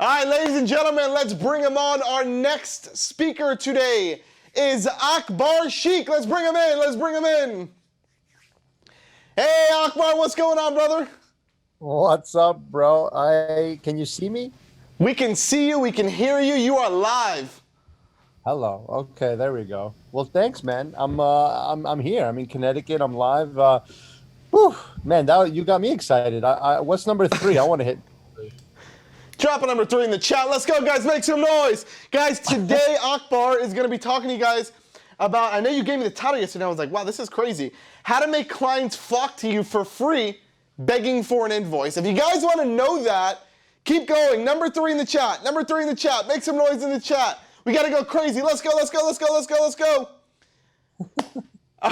All right, ladies and gentlemen, let's bring him on. Our next speaker today is Akbar Sheikh. Let's bring him in. Let's bring him in. Hey, Akbar, what's going on, brother? What's up, bro? Can you see me? We can see you. We can hear you. You are live. Hello. Okay, there we go. Well, thanks, man. I'm here. I'm in Connecticut. I'm live. Whew, man, you got me excited. What's number 3? I want to hit. Drop a number 3 in the chat. Let's go, guys. Make some noise. Guys, today Akbar is going to be talking to you guys about, I know you gave me the title yesterday. I was like, wow, this is crazy. How to make clients flock to you for free, begging for an invoice. If you guys want to know that, keep going. Number 3 in the chat. Number 3 in the chat. Make some noise in the chat. We got to go crazy. Let's go, let's go, let's go, let's go, let's go. All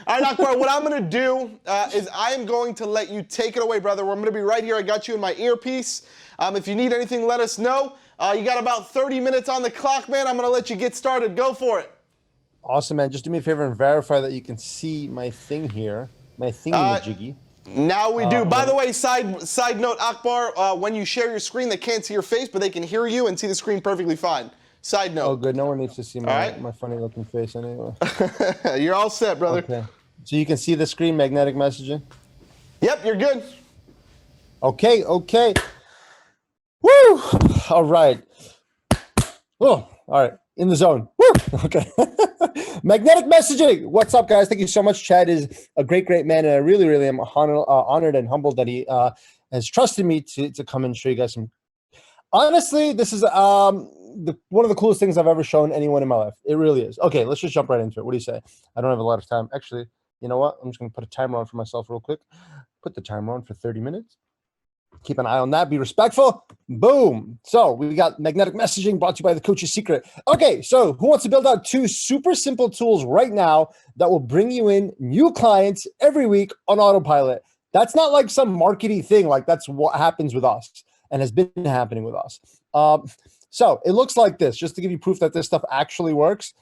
right, Akbar, what I'm going to do is I am going to let you take it away, brother. I'm going to be right here. I got you in my earpiece. If you need anything, let us know. You got about 30 minutes on the clock, man. I'm going to let you get started. Go for it. Awesome, man. Just do me a favor and verify that you can see my thing here. My thingy-majiggy. Now we do. By the way, side note, Akbar, when you share your screen, they can't see your face, but they can hear you and see the screen perfectly fine. Side note. Oh, good. No one needs to see my funny-looking face anyway. You're all set, brother. Okay. So you can see the screen, magnetic messaging? Yep, you're good. Okay, okay. Woo! All right. Oh, all right. In the zone. Woo! Okay. Magnetic messaging. What's up, guys? Thank you so much. Chad is a great, great man, and I really, really am honored and humbled that he has trusted me to come and show you guys some. Honestly, this is one of the coolest things I've ever shown anyone in my life. It really is. Okay, let's just jump right into it. What do you say? I don't have a lot of time. Actually, you know what? I'm just going to put a timer on for myself real quick. Put the timer on for 30 minutes. Keep an eye on that. Be respectful. Boom. So we got magnetic messaging brought to you by the Coach's Secret. Okay, so who wants to build out 2 super simple tools right now that will bring you in new clients every week on autopilot? That's not like some marketing thing. Like that's what happens with us and has been happening with us. So it looks like this, just to give you proof that this stuff actually works.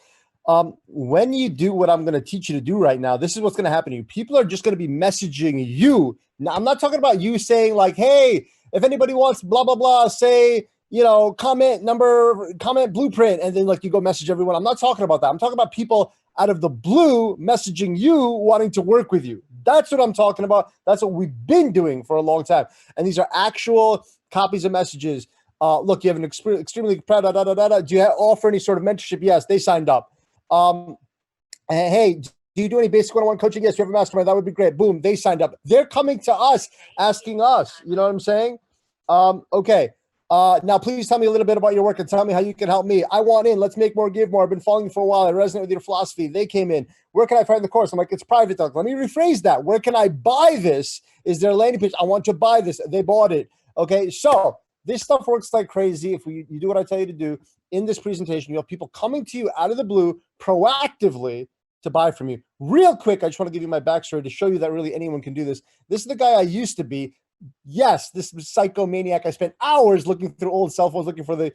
When you do what I'm going to teach you to do right now, this is what's going to happen to you. People are just going to be messaging you. Now, I'm not talking about you saying like, hey, if anybody wants blah, blah, blah, say, you know, comment blueprint, and then like you go message everyone. I'm not talking about that. I'm talking about people out of the blue messaging you, wanting to work with you. That's what I'm talking about. That's what we've been doing for a long time. And these are actual copies of messages. Look, you have an extremely proud, do you offer any sort of mentorship? Yes, they signed up. Hey, do you do any basic one-on-one coaching? Yes, you have a mastermind. That would be great. Boom, they signed up. They're coming to us, asking us. You know what I'm saying? Okay. Now, please tell me a little bit about your work and tell me how you can help me. I want in. Let's make more, give more. I've been following you for a while. I resonate with your philosophy. They came in. Where can I find the course? I'm like, it's private. Let me rephrase that. Where can I buy this? Is there a landing page? I want to buy this. They bought it. Okay, so this stuff works like crazy. If you do what I tell you to do in this presentation, you have people coming to you out of the blue proactively to buy from you. Real quick, I just want to give you my backstory to show you that really anyone can do this. This is the guy I used to be. Yes, this psychomaniac. I spent hours looking through old cell phones, looking for the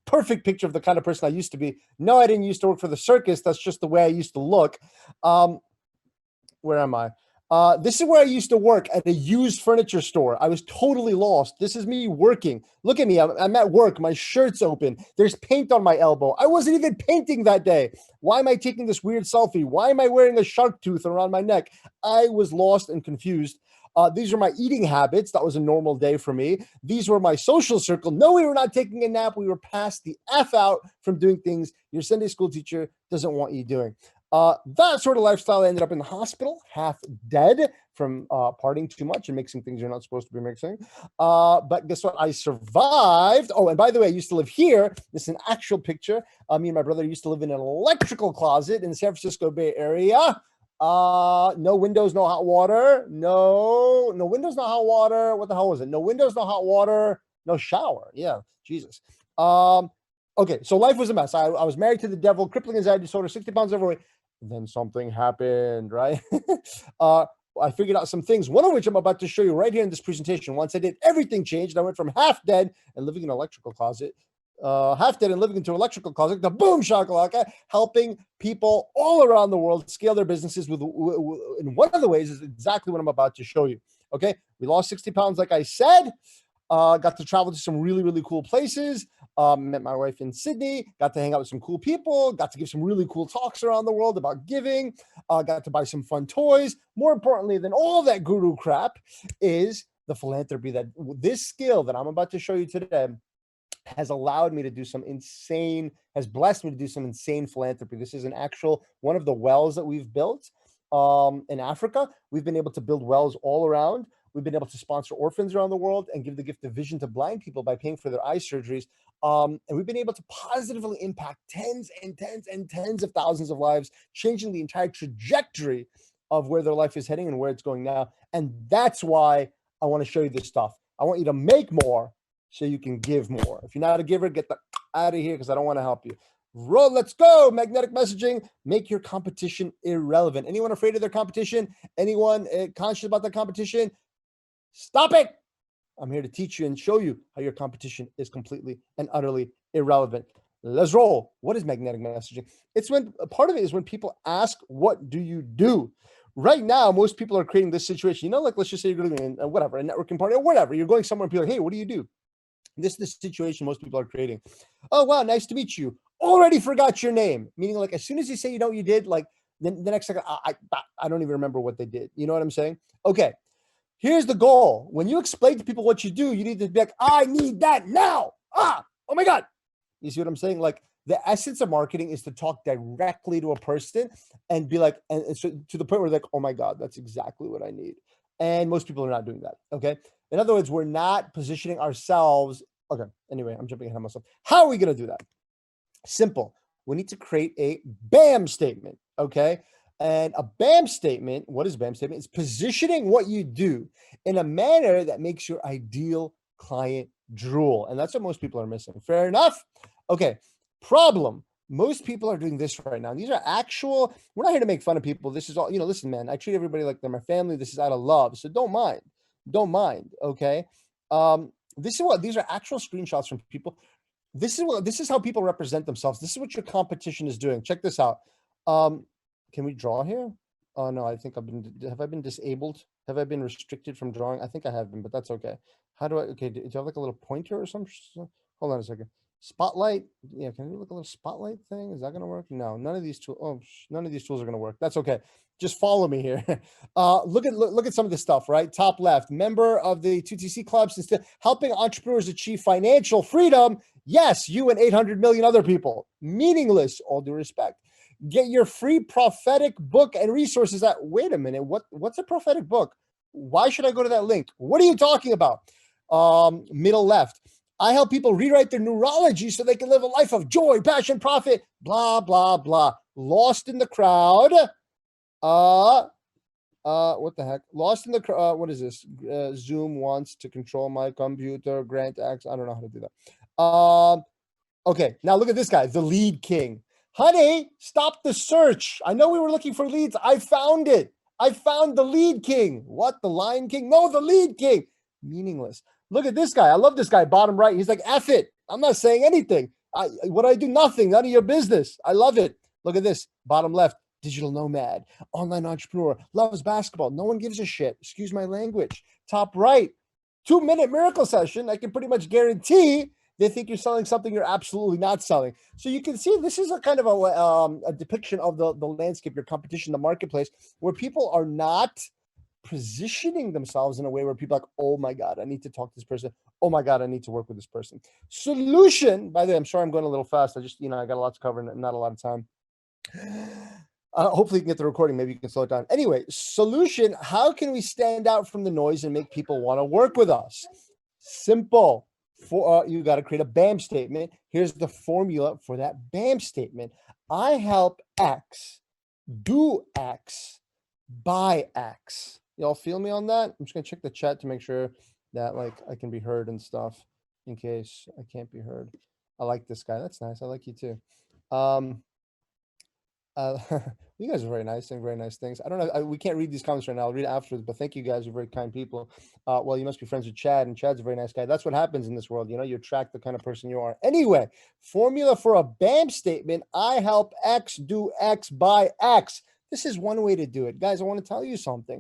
perfect picture of the kind of person I used to be. No, I didn't used to work for the circus. That's just the way I used to look. Where am I? This is where I used to work, at a used furniture store. I was totally lost. This is me working. Look at me. I'm at work. My shirt's open. There's paint on my elbow. I wasn't even painting that day. Why am I taking this weird selfie? Why am I wearing a shark tooth around my neck? I was lost and confused. These are my eating habits. That was a normal day for me. These were my social circle. No, we were not taking a nap. We were past the F out from doing things your Sunday school teacher doesn't want you doing. That sort of lifestyle, I ended up in the hospital, half dead from partying too much and mixing things you're not supposed to be mixing. But guess what? I survived. Oh, and by the way, I used to live here. This is an actual picture. Me and my brother used to live in an electrical closet in the San Francisco Bay Area. No windows, no hot water. No windows, no hot water. What the hell was it? No windows, no hot water, no shower. Yeah, Jesus. Okay, so life was a mess. I was married to the devil, crippling anxiety disorder, 60 pounds overweight. Then something happened, right? I figured out some things, one of which I'm about to show you right here in this presentation. Once I did, everything changed. I went from half dead and living in an electrical closet, half dead and living into an electrical closet, to boom shakalaka, helping people all around the world scale their businesses with, and one of the ways is exactly what I'm about to show you. Okay, we lost 60 pounds, like I said. Got to travel to some really, really cool places. Met my wife in Sydney, got to hang out with some cool people, got to give some really cool talks around the world about giving, got to buy some fun toys. More importantly than all that guru crap is the philanthropy. That this skill that I'm about to show you today has allowed me to do some insane, has blessed me to do some insane philanthropy. This is an actual one of the wells that we've built in Africa. We've been able to build wells all around. We've been able to sponsor orphans around the world and give the gift of vision to blind people by paying for their eye surgeries. And we've been able to positively impact tens and tens and tens of thousands of lives, changing the entire trajectory of where their life is heading and where it's going now. And that's why I want to show you this stuff. I want you to make more so you can give more. If you're not a giver, get the out of here because I don't want to help you. Roll, let's go. Magnetic messaging. Make your competition irrelevant. Anyone afraid of their competition? Anyone conscious about their competition? Stop it. I'm here to teach you and show you how your competition is completely and utterly irrelevant. Let's roll. What is magnetic messaging? It's when part of it is when people ask, what do you do? Right now, most people are creating this situation. You know, like let's just say you're going to whatever, a networking party or whatever. You're going somewhere and people are like, hey, what do you do? This is the situation most people are creating. Oh, wow, nice to meet you. Already forgot your name. Meaning like as soon as you say you know what you did, like then the next second, I don't even remember what they did. You know what I'm saying? Okay. Here's the goal. When you explain to people what you do, you need to be like, I need that now. Oh my God. You see what I'm saying? Like the essence of marketing is to talk directly to a person and be like, and so to the point where they're like, oh my God, that's exactly what I need. And most people are not doing that. Okay. In other words, we're not positioning ourselves. Okay. Anyway, I'm jumping ahead of myself. How are we going to do that? Simple. We need to create a BAM statement. Okay. And a BAM statement, what is a BAM statement? It's positioning what you do in a manner that makes your ideal client drool. And that's what most people are missing. Fair enough? Okay. Problem. Most people are doing this right now. And these are actual, we're not here to make fun of people. This is all, you know, listen, man, I treat everybody like they're my family. This is out of love. So don't mind. Don't mind. Okay. This is what, these are actual screenshots from people. This is how people represent themselves. This is what your competition is doing. Check this out. Can we draw here? Oh no, I think have I been disabled? Have I been restricted from drawing? I think I have been, but that's okay. How do I, okay, do you have like a little pointer or something? Hold on a second. Spotlight. Yeah, can we look a little spotlight thing? Is that going to work? No, none of these tools. Oh, none of these tools are going to work. That's okay. Just follow me here. Look at some of this stuff, right? Top left, member of the 2TC clubs, instead helping entrepreneurs achieve financial freedom. Yes, you and 800 million other people. Meaningless, all due respect. Get your free prophetic book and resources at, wait a minute, what's a prophetic book? Why should I go to that link? What are you talking about? Middle left. I help people rewrite their neurology so they can live a life of joy, passion, profit, blah, blah, blah. Lost in the crowd. What the heck? Lost in the crowd. What is this? Zoom wants to control my computer, grant access. I don't know how to do that. Okay, now look at this guy, the lead king. Honey, stop the search. I know we were looking for leads. I found it. I found the lead king. What? The Lion King? No, the lead king. Meaningless. Look at this guy. I love this guy. Bottom right. He's like, F it. I'm not saying anything. What I do, nothing. None of your business. I love it. Look at this. Bottom left. Digital nomad. Online entrepreneur. Loves basketball. No one gives a shit. Excuse my language. Top right. 2-minute miracle session. I can pretty much guarantee they think you're selling something you're absolutely not selling. So you can see this is a kind of a depiction of the landscape, your competition, the marketplace, where people are not positioning themselves in a way where people are like, oh my God, I need to talk to this person. Oh my God, I need to work with this person. Solution, by the way, I'm sorry I'm going a little fast. I just, I got a lot to cover and not a lot of time. Hopefully you can get the recording. Maybe you can slow it down. Anyway, solution, how can we stand out from the noise and make people want to work with us? Simple. You got to create a BAM statement. Here's the formula for that BAM statement. I help X, do X, buy X. Y'all feel me on that? I'm just going to check the chat to make sure that like I can be heard and stuff in case I can't be heard. I like this guy. That's nice. I like you too. You guys are very nice, saying very nice things. I don't know. We can't read these comments right now. I'll read it afterwards, but thank you guys. You're very kind people. Well, you must be friends with Chad, and Chad's a very nice guy. That's what happens in this world. You attract the kind of person you are. Anyway, formula for a BAM statement. I help X, do X, buy X. This is one way to do it. Guys, I want to tell you something.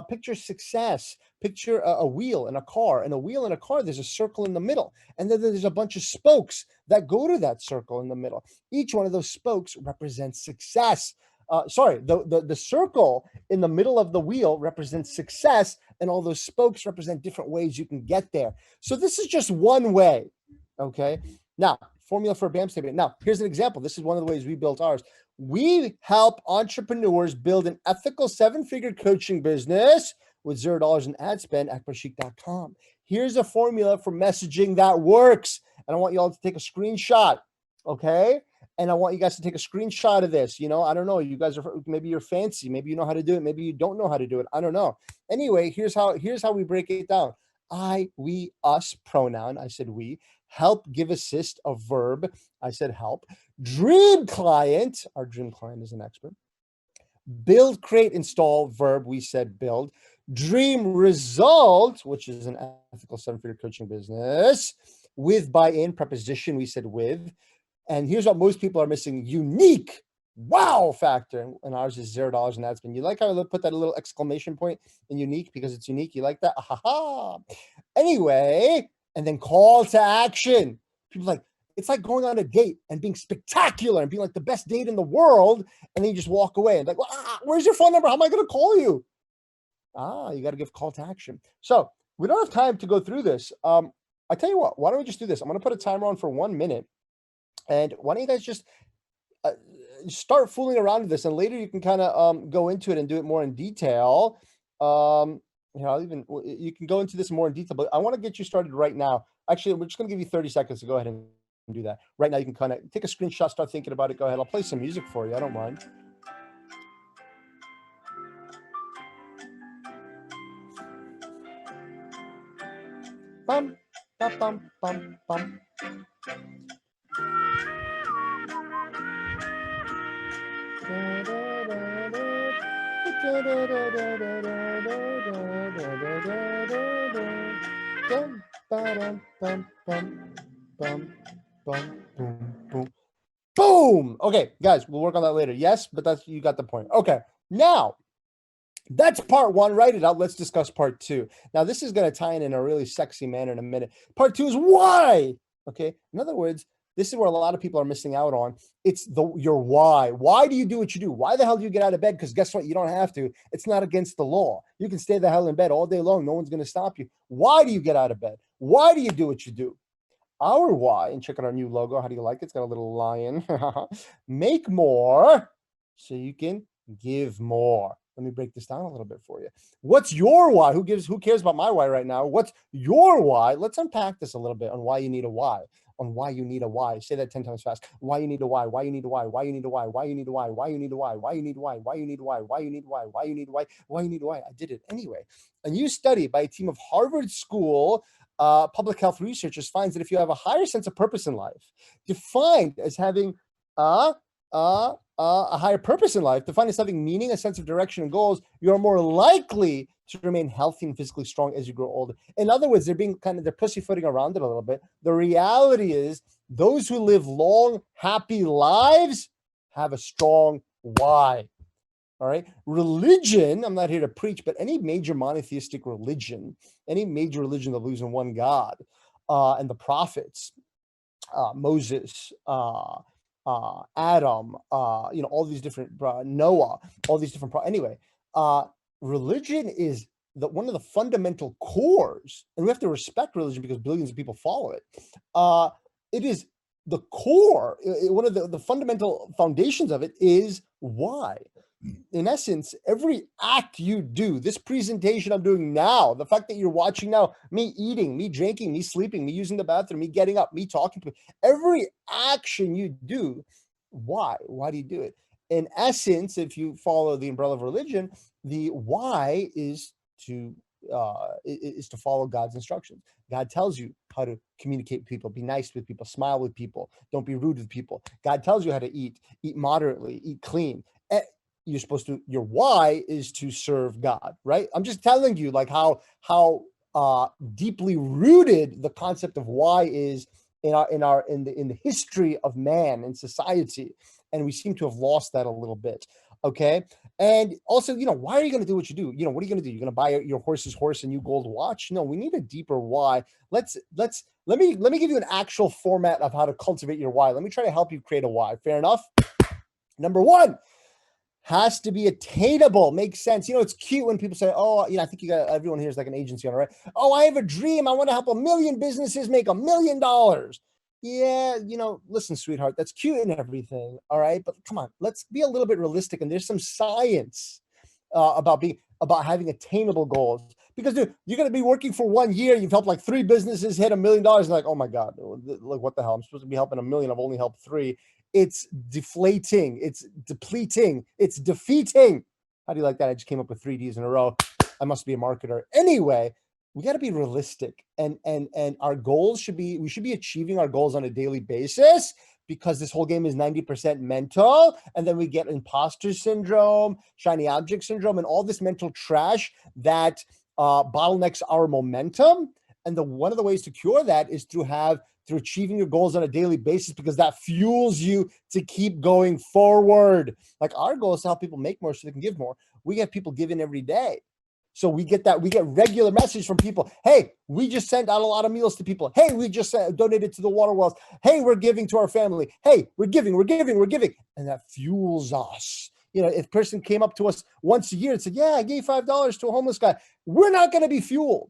Picture success. Picture a wheel in a car. And a wheel in a car, there's a circle in the middle. And then there's a bunch of spokes that go to that circle in the middle. Each one of those spokes represents success. The circle in the middle of the wheel represents success, and all those spokes represent different ways you can get there. So this is just one way, okay? Now, formula for a BAM statement. Now, here's an example. This is one of the ways we built ours. We help entrepreneurs build an ethical 7-figure coaching business with $0 in ad spend, akbarsheikh.com. Here's a formula for messaging that works, and I want you all to take a screenshot, okay? And I want you guys to take a screenshot of this. You know, I don't know. You guys are, maybe you're fancy. Maybe you know how to do it. Maybe you don't know how to do it. I don't know. Anyway, here's how we break it down. I, we, us, pronoun. I said we. Help, give, assist, a verb. I said help. Dream client. Our dream client is an expert. Build, create, install, verb. We said build. Dream result, which is an ethical 7-figure coaching business. With, by, in, preposition. We said with. And here's what most people are missing: unique wow factor. And ours is $0 in ad spend. You like how I put that little exclamation point in unique because it's unique? You like that? Ha. Anyway, and then call to action. People like, it's like going on a date and being spectacular and being like the best date in the world. And then you just walk away and like, where's your phone number? How am I going to call you? You got to give call to action. So we don't have time to go through this. I tell you what, why don't we just do this? I'm going to put a timer on for 1 minute. And why don't you guys just start fooling around with this, and later you can kind of go into it and do it more in detail. You can go into this more in detail, but I want to get you started right now. Actually, we're just going to give you 30 seconds to go ahead and do that. Right now, you can kind of take a screenshot, start thinking about it. Go ahead. I'll play some music for you. I don't mind. Bum, bum, bum, bum, bum. Boom. Okay, guys, we'll work on that later. Yes, but you got the point. Okay, now that's part one. Write it out. Let's discuss part two. Now, this is going to tie in a really sexy manner in a minute. Part two is why. Okay, in other words, this is where a lot of people are missing out on. It's your why. Why do you do what you do? Why the hell do you get out of bed? Because guess what? You don't have to. It's not against the law. You can stay the hell in bed all day long. No one's going to stop you. Why do you get out of bed? Why do you do what you do? Our why, and check out our new logo. How do you like it? It's got a little lion. Make more so you can give more. Let me break this down a little bit for you. What's your why? Who cares about my why right now? What's your why? Let's unpack this a little bit on why you need a why. On why you need a why. Say that 10 times fast. Why you need a why. Why you need a why. Why you need a why. Why you need a why. Why you need a why. Why you need a why. Why you need a why. Why you need a why. Why you need a why. Why you need a why. I did it anyway. A new study by a team of Harvard School public health researchers finds that if you have a higher sense of purpose in life, defined as having a higher purpose in life, defined as having meaning, a sense of direction and goals, you're more likely to remain healthy and physically strong as you grow older. In other words, they're pussyfooting around it a little bit. The reality is those who live long, happy lives have a strong why. All right. Religion, I'm not here to preach, but any major monotheistic religion, any major religion that believes in one God, and the prophets, Moses, Adam, all these different, Noah, all these different, religion is one of the fundamental cores, and we have to respect religion because billions of people follow it. It is the core, one of the fundamental foundations of it is why. In essence, every act you do, this presentation I'm doing now, the fact that you're watching now, me eating, me drinking, me sleeping, me using the bathroom, me getting up, me talking to every action you do, why? Why do you do it? In essence, if you follow the umbrella of religion, the why is to follow God's instructions. God tells you how to communicate with people, be nice with people, smile with people, don't be rude with people. God tells you how to eat moderately, eat clean. You're supposed to, your why is to serve God, right? I'm just telling you like how deeply rooted the concept of why is in the history of man and society. And we seem to have lost that a little bit. Okay. And also, why are you going to do what you do? What are you going to do? You're going to buy your horse's horse a new gold watch? No, we need a deeper why. Let me give you an actual format of how to cultivate your why. Let me try to help you create a why. Fair enough. Number one, has to be attainable. Makes sense. It's cute when people say, oh, I think everyone here is like an agency owner, right? Oh, I have a dream. I want to help 1 million businesses make $1 million. Yeah, listen, sweetheart, that's cute and everything. All right. But come on, let's be a little bit realistic. And there's some science about having attainable goals. Because dude, you're going to be working for 1 year. You've helped like 3 businesses hit $1 million. And like, oh my God, look, what the hell? I'm supposed to be helping 1 million. I've only helped 3. It's deflating. It's depleting. It's defeating. How do you like that? I just came up with 3 Ds in a row. I must be a marketer. Anyway, we got to be realistic, and our goals we should be achieving our goals on a daily basis, because this whole game is 90% mental, and then we get imposter syndrome, shiny object syndrome, and all this mental trash that bottlenecks our momentum. And one of the ways to cure that is through achieving your goals on a daily basis, because that fuels you to keep going forward. Like, our goal is to help people make more so they can give more. We have people giving every day. So we get regular messages from people. Hey, we just sent out a lot of meals to people. Hey, we just donated to the water wells. Hey, we're giving to our family. Hey, we're giving. And that fuels us. If a person came up to us once a year and said, yeah, I gave $5 to a homeless guy, we're not going to be fueled.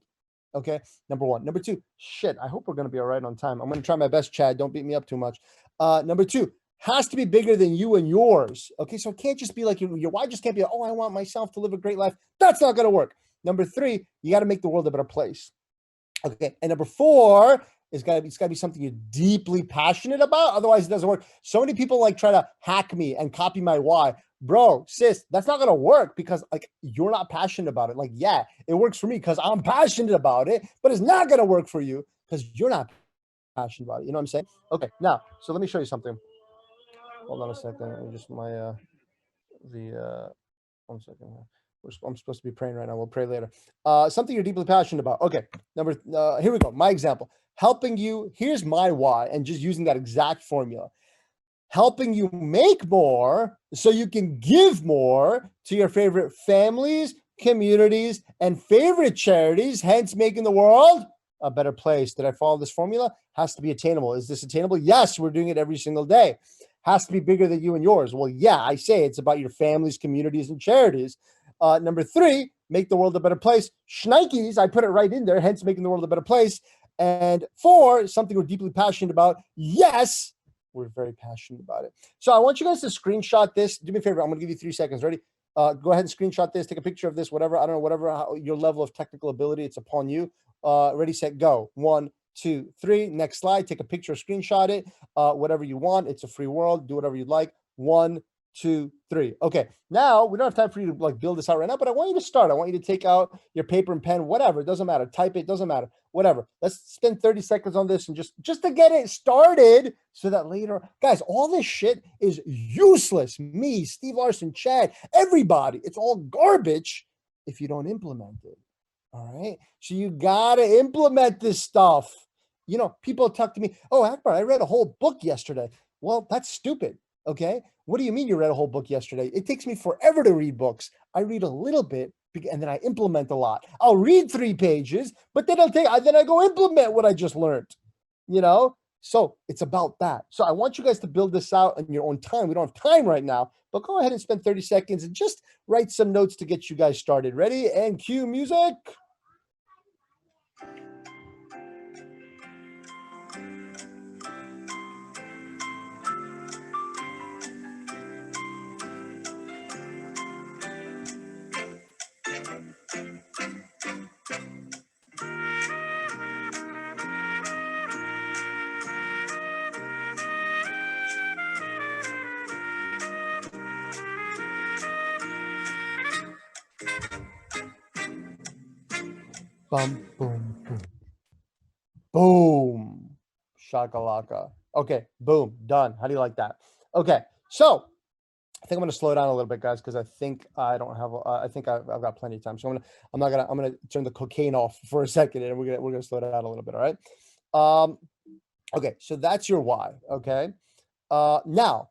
Okay, number one. Number two, shit, I hope we're going to be all right on time. I'm going to try my best, Chad. Don't beat me up too much. Number two, has to be bigger than you and yours. Okay, so it can't just be like your why just can't be, oh, I want myself to live a great life. That's not going to work. Number three, you got to make the world a better place. Okay, and number four, it's got to be something you're deeply passionate about. Otherwise, it doesn't work. So many people try to hack me and copy my why. Bro, sis, that's not going to work, because you're not passionate about it. Yeah, it works for me because I'm passionate about it, but it's not going to work for you because you're not passionate about it. You know what I'm saying? Okay, now, so let me show you something. Hold on a second. Just one second. I'm supposed to be praying right now. We'll pray later. Something you're deeply passionate about. Okay, here we go. My example. Helping you. Here's my why, and just using that exact formula. Helping you make more so you can give more to your favorite families, communities, and favorite charities, hence making the world a better place. Did I follow this formula? Has to be attainable. Is this attainable? Yes, we're doing it every single day. Has to be bigger than you and yours. Well, yeah, I say it's about your families, communities, and charities. Number three, make the world a better place. Schnikes, I put it right in there, hence making the world a better place. And four, something we're deeply passionate about. Yes, we're very passionate about it. So I want you guys to screenshot this. Do me a favor. I'm going to give you 3 seconds. Ready? Go ahead and screenshot this. Take a picture of this, whatever. I don't know, your level of technical ability. It's upon you. Ready, set, go. 1, 2, 3. Next slide. Take a picture, screenshot it. Whatever you want. It's a free world. Do whatever you'd like. 1, 2, 3. Okay. Now we don't have time for you to build this out right now, but I want you to start. I want you to take out your paper and pen, whatever. It doesn't matter. Type it. Doesn't matter. Whatever. Let's spend 30 seconds on this and just to get it started, so that later, guys, all this shit is useless. Me, Steve Larson, Chad, everybody. It's all garbage if you don't implement it. All right. So you got to implement this stuff. People talk to me. Oh, Akbar, I read a whole book yesterday. Well, that's stupid. Okay. What do you mean you read a whole book yesterday? It takes me forever to read books. I read a little bit and then I implement a lot. I'll read 3 pages, but then I go implement what I just learned, So it's about that. So I want you guys to build this out in your own time. We don't have time right now, but go ahead and spend 30 seconds and just write some notes to get you guys started. Ready? And cue music. Bum, boom, boom. Boom. Shakalaka. Okay, boom, done. How do you like that? Okay, so I think I'm going to slow down a little bit, guys, because I think I don't have. I think I've got plenty of time. So I'm going to turn the cocaine off for a second, and we're going to slow down a little bit. All right. Okay, so that's your why. Okay. Now,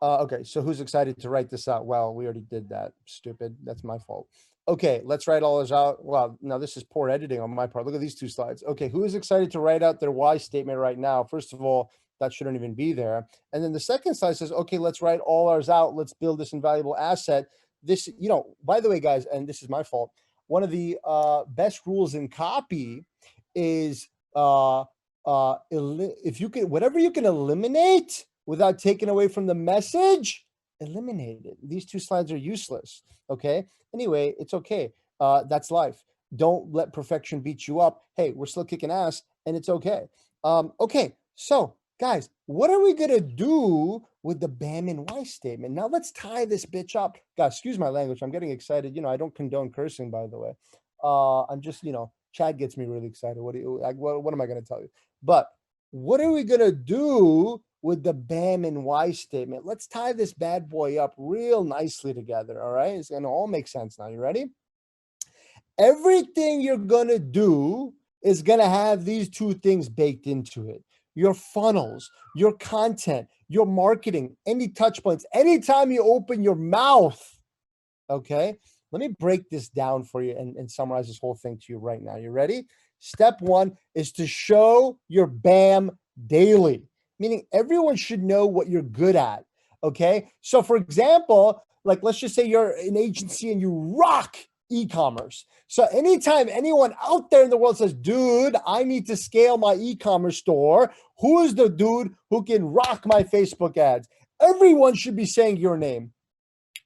Okay, so who's excited to write this out? Well, we already did that. Stupid. That's my fault. Okay, let's write all this out. Well, now this is poor editing on my part. Look at these two slides. Okay, who is excited to write out their why statement right now? First of all, that shouldn't even be there. And then the second slide says, okay, let's write all ours out. Let's build this invaluable asset. This, by the way, guys, and this is my fault. One of the best rules in copy is if you can, whatever you can eliminate without taking away from the message, eliminate it. These two slides are useless. Okay. Anyway, it's okay. That's life. Don't let perfection beat you up. Hey, we're still kicking ass and it's okay. Okay. So guys, what are we going to do with the BAM and why statement? Now let's tie this bitch up. Guys, excuse my language. I'm getting excited. I don't condone cursing, by the way. I'm just, Chad gets me really excited. What am I going to tell you? But what are we going to do with the BAM and why statement? Let's tie this bad boy up real nicely together. All right. It's going to all make sense now. You ready? Everything you're going to do is going to have these two things baked into it. Your funnels, your content, your marketing, any touch points, anytime you open your mouth. Okay. Let me break this down for you and summarize this whole thing to you right now. You ready? Step one is to show your BAM daily, meaning everyone should know what you're good at. Okay. So for example, like let's just say you're an agency and you rock e-commerce. So anytime anyone out there in the world says, dude, I need to scale my e-commerce store, who is the dude who can rock my Facebook ads? Everyone should be saying your name.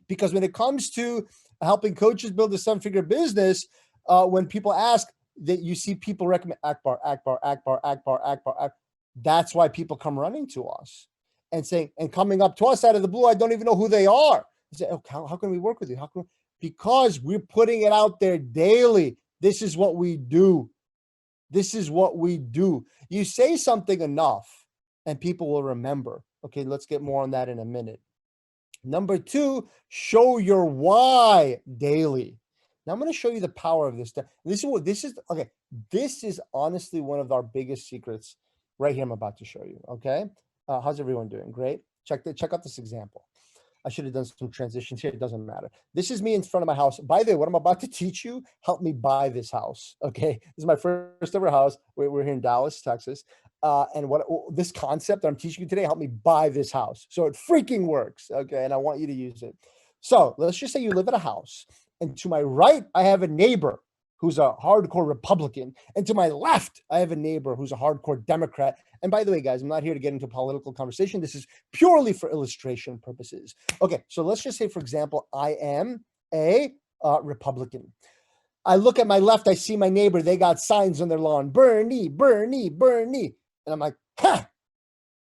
Because when it comes to helping coaches build a seven-figure business, when people ask that, you see people recommend Akbar. That's why people come running to us and saying, and coming up to us out of the blue, I don't even know who they are. They say, oh, how can we work with you? Because we're putting it out there daily. This is what we do. This is what we do. You say something enough and people will remember. Okay, let's get more on that in a minute. Number two, show your why daily. Now I'm going to show you the power of this. This is honestly one of our biggest secrets right here. I'm about to show you. Okay. How's everyone doing? Great. Check out this example. I should have done some transitions here. It doesn't matter. This is me in front of my house. By the way, what I'm about to teach you, help me buy this house. Okay. This is my first ever house. We're here in Dallas, Texas. And what this concept that I'm teaching you today, help me buy this house. So it freaking works. Okay. And I want you to use it. So let's just say you live at a house, and to my right, I have a neighbor who's a hardcore Republican. And to my left, I have a neighbor who's a hardcore Democrat. And by the way, guys, I'm not here to get into a political conversation. This is purely for illustration purposes. Okay, so let's just say, for example, I am a Republican. I look at my left, I see my neighbor. They got signs on their lawn, Bernie, Bernie, Bernie. And I'm like,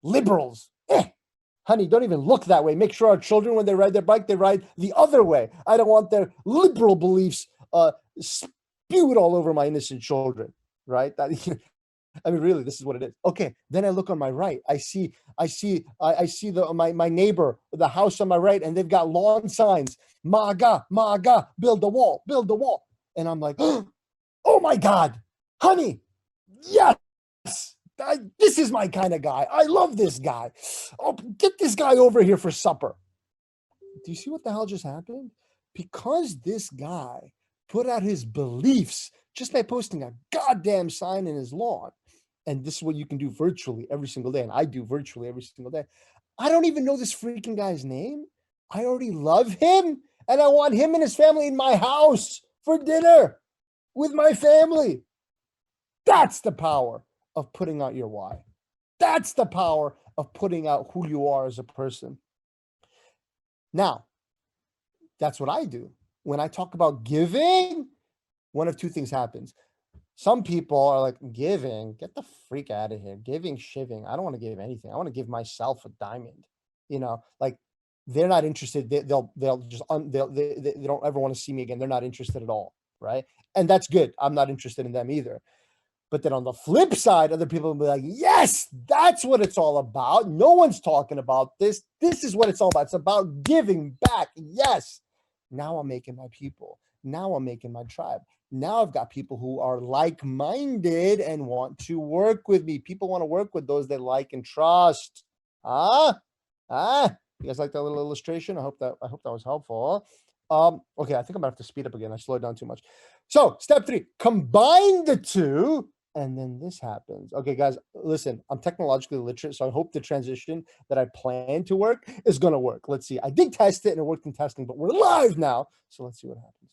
liberals. Honey, don't even look that way. Make sure our children, when they ride their bike, they ride the other way. I don't want their liberal beliefs spewed all over my innocent children, right? I mean, really, this is what it is. Okay, then I look on my right. I see my neighbor, the house on my right, and they've got lawn signs. MAGA, MAGA, build the wall, build the wall. And I'm like, oh my God, honey, yes. This is my kind of guy. I love this guy. Oh, get this guy over here for supper. Do you see what the hell just happened? Because this guy put out his beliefs just by posting a goddamn sign in his lawn. And this is what you can do virtually every single day. And I do virtually every single day. I don't even know this freaking guy's name. I already love him. And I want him and his family in my house for dinner with my family. That's the power of putting out your why. That's the power of putting out who you are as a person. Now, that's what I do. When I talk about giving, one of two things happens. Some people are like, giving, get the freak out of here. Giving, shiving. I don't want to give anything. I want to give myself a diamond. Like they're not interested. They don't ever want to see me again. They're not interested at all. Right. And that's good. I'm not interested in them either. But then on the flip side, other people will be like, yes, that's what it's all about. No one's talking about this. This is what it's all about. It's about giving back. Yes. Now I'm making my people. Now I'm making my tribe. Now I've got people who are like-minded and want to work with me. People want to work with those they like and trust. You guys like that little illustration? I hope that was helpful. Okay, I think I'm gonna have to speed up again. I slowed down too much. So step 3, combine the two, and then this happens. Okay, guys, listen, I'm technologically literate, so I hope the transition that I plan to work is gonna work. Let's see. I did test it and it worked in testing, but we're live now. So let's see what happens.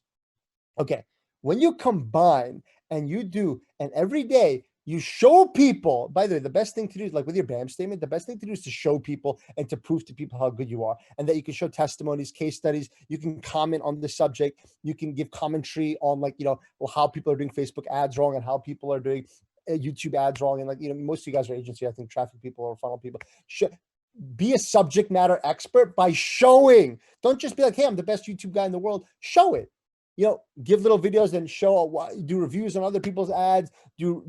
Okay, when you combine and you do, and every day you show people, by the way, the best thing to do is like with your BAM statement, the best thing to do is to show people and to prove to people how good you are, and that you can show testimonies, case studies, you can comment on the subject, you can give commentary on like, you know, well, how people are doing Facebook ads wrong and how people are doing YouTube ads wrong. And like, you know, most of you guys are agency, I think traffic people or funnel people. Be a subject matter expert by showing. Don't just be like, hey, I'm the best YouTube guy in the world. Show it. You know, give little videos and show, do reviews on other people's ads, do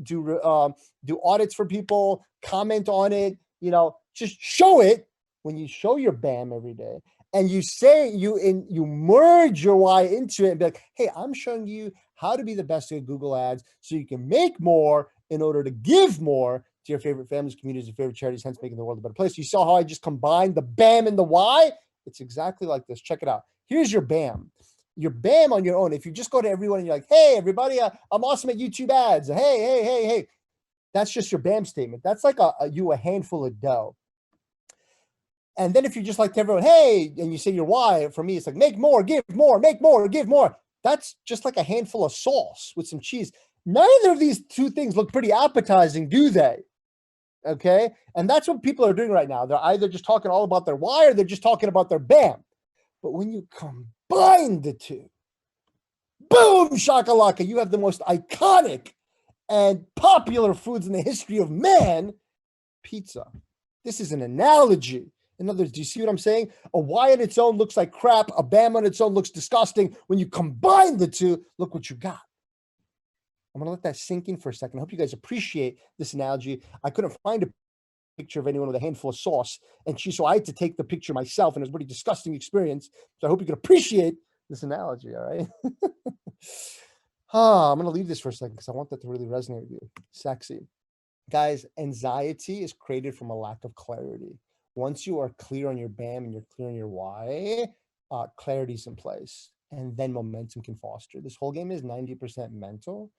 audits for people, comment on it, you know, just show it. When you show your BAM every day and you say you merge your why into it and be like, hey, I'm showing you how to be the best at Google ads so you can make more in order to give more to your favorite families, communities, and favorite charities, hence making the world a better place. You saw how I just combined the BAM and the why? It's exactly like this. Check it out. Here's your BAM. Your BAM on your own. If you just go to everyone and you're like, hey, everybody, I'm awesome at YouTube ads. Hey. That's just your BAM statement. That's like a handful of dough. And then if you just like to everyone, hey, and you say your why, for me, it's like make more, give more, make more, give more. That's just like a handful of sauce with some cheese. Neither of these two things look pretty appetizing, do they? Okay. And that's what people are doing right now. They're either just talking all about their why or they're just talking about their BAM. But when you combine the two, boom, shakalaka, you have the most iconic and popular foods in the history of man, pizza. This is an analogy. In other words, do you see what I'm saying? A why on its own looks like crap. A BAM on its own looks disgusting. When you combine the two, look what you got. I'm going to let that sink in for a second. I hope you guys appreciate this analogy. I couldn't find a picture of anyone with a handful of sauce and cheese, so I had to take the picture myself, and it was a pretty disgusting experience. So I hope you can appreciate this analogy, all right? I'm going to leave this for a second because I want that to really resonate with you. Sexy. Guys, anxiety is created from a lack of clarity. Once you are clear on your BAM and you're clear on your why, clarity's in place, and then momentum can foster. This whole game is 90% mental.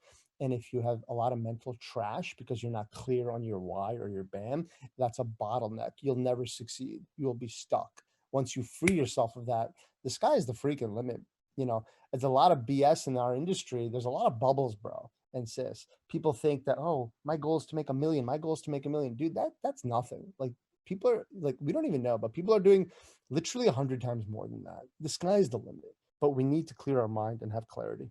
And if you have a lot of mental trash because you're not clear on your why or your BAM, that's a bottleneck. You'll never succeed. You'll be stuck. Once you free yourself of that, the sky is the freaking limit. You know, there's a lot of BS in our industry. There's a lot of bubbles, bro and sis. People think that, oh, my goal is to make $1 million. My goal is to make $1 million. Dude, that's nothing. Like, people are like, we don't even know, but people are doing literally 100 times more than that. The sky is the limit, but we need to clear our mind and have clarity.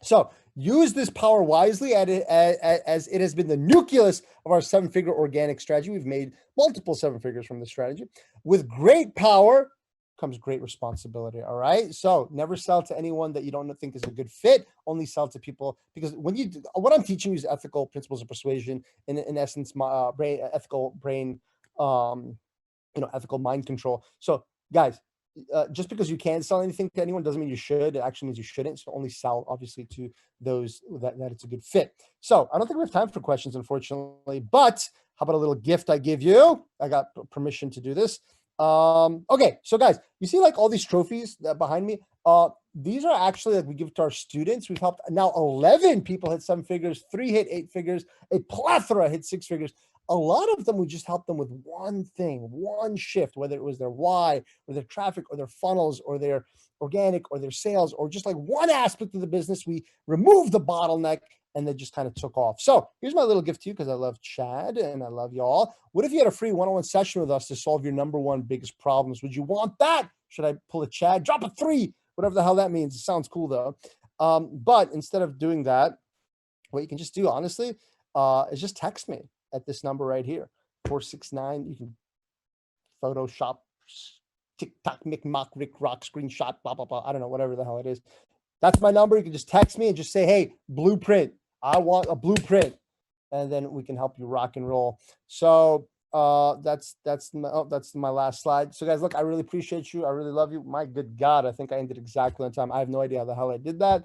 So use this power wisely as it has been the nucleus of our 7-figure organic strategy. We've made multiple 7 figures from this strategy. With great power comes great responsibility. All right. So never sell to anyone that you don't think is a good fit. Only sell to people, because when you do, what I'm teaching you is ethical principles of persuasion. In essence, my ethical brain, ethical mind control. So guys, just because you can't sell anything to anyone doesn't mean you should. It actually means you shouldn't. So only sell, obviously, to those that it's a good fit. So I don't think we have time for questions, unfortunately, but how about a little gift I give you? I got permission to do this. Okay, so guys, you see like all these trophies behind me? These are actually like we give to our students. We've helped now 11 people hit 7 figures, 3 hit 8 figures, a plethora hit 6 figures. A lot of them, we just helped them with one thing, one shift, whether it was their why or their traffic or their funnels or their organic or their sales or just like one aspect of the business. We removed the bottleneck and they just kind of took off. So here's my little gift to you because I love Chad and I love y'all. What if you had a free one-on-one session with us to solve your number one biggest problems? Would you want that? Should I pull a Chad? Drop a 3, whatever the hell that means. It sounds cool though. But instead of doing that, what you can just do, honestly, is just text me at this number right here, 469. You can Photoshop, TikTok, Mick, Rick, Rock, screenshot, blah, blah, blah. I don't know, whatever the hell it is. That's my number. You can just text me and just say, hey, blueprint. I want a blueprint. And then we can help you rock and roll. So that's my last slide. So guys, look, I really appreciate you. I really love you. My good God, I think I ended exactly on time. I have no idea how the hell I did that.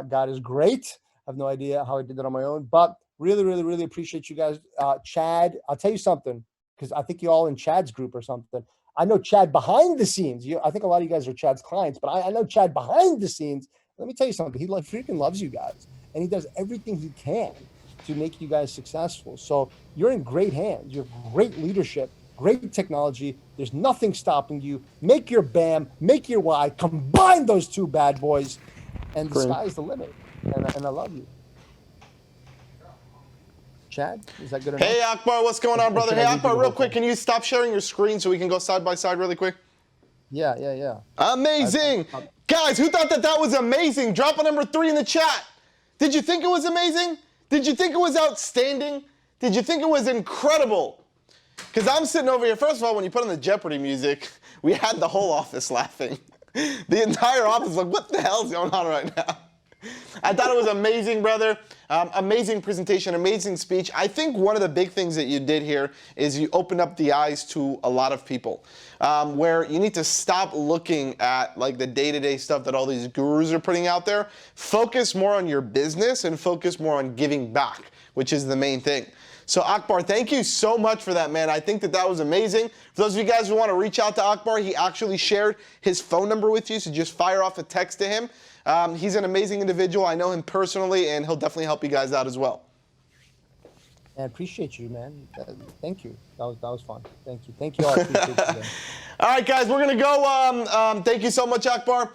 God is great. I have no idea how I did that on my own, but really, really, really appreciate you guys. Chad, I'll tell you something, because I think you all in Chad's group or something. I know Chad behind the scenes. I think a lot of you guys are Chad's clients, but I know Chad behind the scenes. Let me tell you something. He freaking loves you guys, and he does everything he can to make you guys successful. So you're in great hands. You have great leadership, great technology. There's nothing stopping you. Make your BAM, make your Y, combine those two bad boys, and the sky's the limit. And I love you. Chad, is that good enough? Hey, Akbar, what's going on, brother? Hey, Akbar, real quick, can you stop sharing your screen so we can go side by side really quick? Yeah. Amazing. Guys, who thought that was amazing? Drop a number 3 in the chat. Did you think it was amazing? Did you think it was outstanding? Did you think it was incredible? Because I'm sitting over here. First of all, when you put on the Jeopardy music, we had the whole office laughing. The entire office like, what the hell is going on right now? I thought it was amazing, brother. Amazing presentation, amazing speech. I think one of the big things that you did here is you opened up the eyes to a lot of people, where you need to stop looking at like the day-to-day stuff that all these gurus are putting out there. Focus more on your business and focus more on giving back, which is the main thing. So Akbar, thank you so much for that, man. I think that was amazing. For those of you guys who want to reach out to Akbar, he actually shared his phone number with you, so just fire off a text to him. He's an amazing individual. I know him personally, and he'll definitely help you guys out as well. I appreciate you, man. Thank you. That was fun. Thank you. Thank you all. I appreciate you, all right, guys, we're going to go. Thank you so much, Akbar.